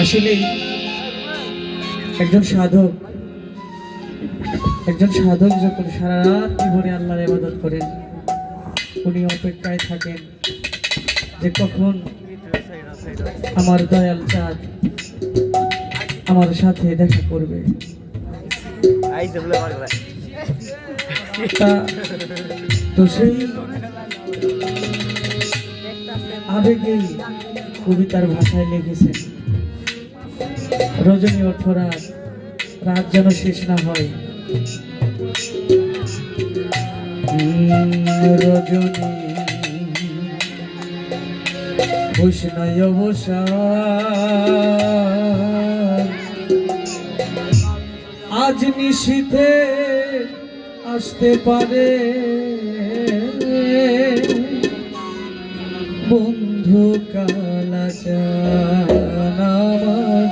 আসলে একজন সাধক যখন সারা রাত জীবনে আল্লাহর ইবাদত করেন, উনি অপেক্ষায় থাকেন যে কখন আমার দয়াল চাঁদ আমার সাথে দেখা করবে। তো সেই আবেগেই কবিতার ভাষায় লিখেছেন, রজনী ওঠো রাত, রাত যেন শেষ না হয়। রজনী উষ্ণয় অবসান, আজ নিশীথে আসতে পারে বন্ধু কালাচান, আমার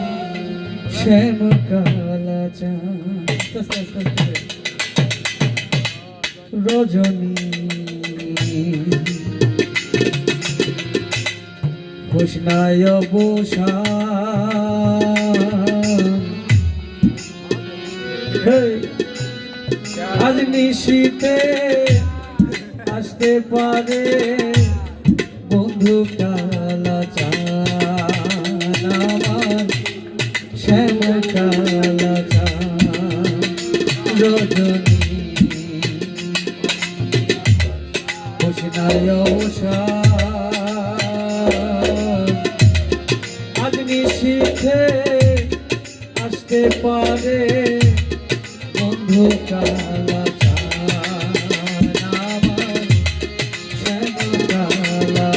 শ্যাম কালাচান। রজনী উষ্ণায় অবসান, আজ নিশীথে আসতে পারে বন্ধু কালাচান, আমার শ্যাম কালাচান। রজনী উষ্ণায় অবসান, আজ নিশীথে আসতে পারে বন্ধু কালাচান, আমার শ্যাম কালাচান।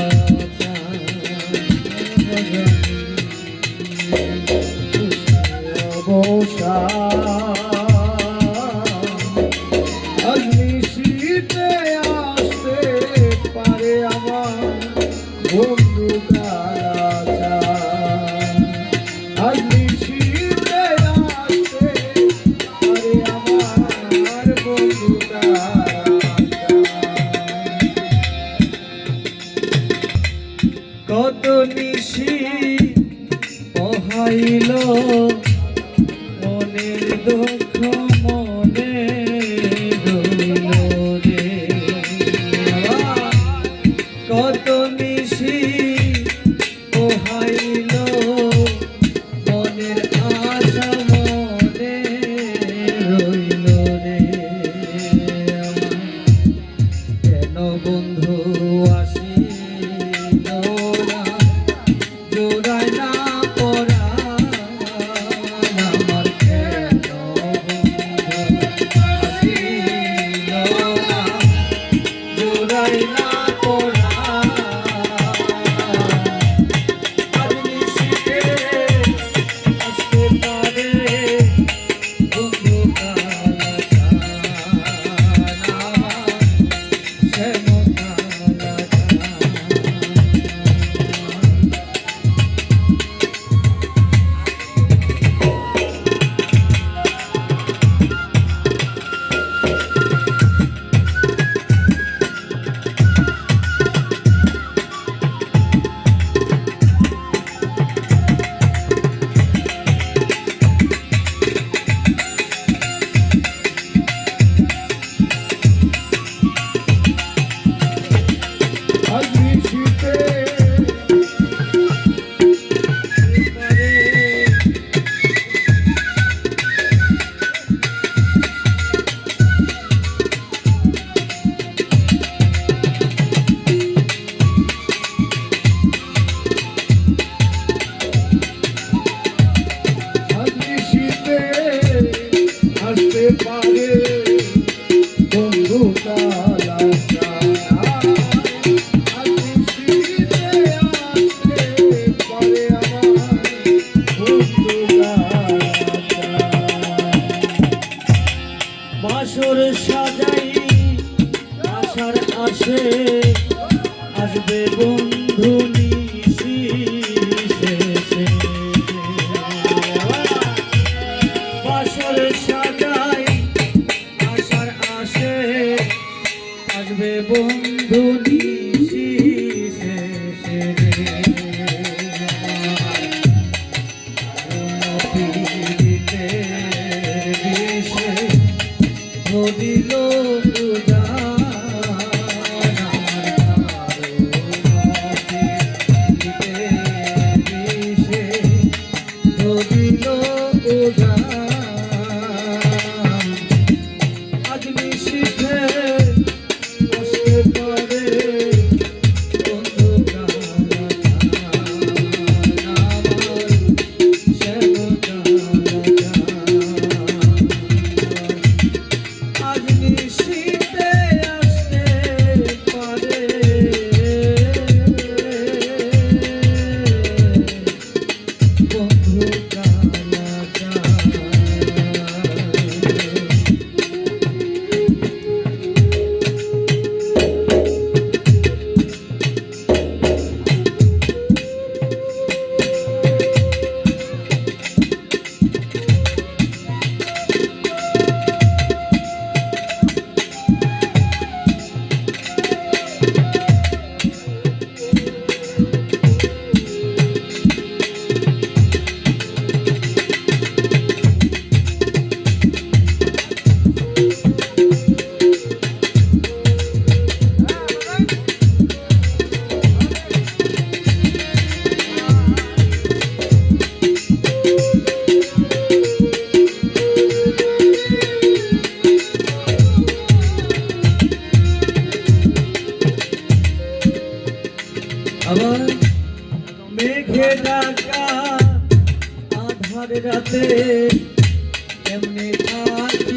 আজ নিশীথে আসতে পারে আমার বন্ধু কালাচান, আজ নিশীথে আসতে পারে আমার বন্ধু কালাচান। কত নিশি পোহাইল মনের দুঃখ মনে রইল রে, কত নিশি পোহাইল মনের আশা মনে রইল রে। কেন বন্ধু আসিল না, জোড়ায় না পরাণ, আমার কেন বন্ধু আসিল না, জোড়ায় না পরাণ, আজ মেঘে ঢাকা আধার রাতে এমনি থাক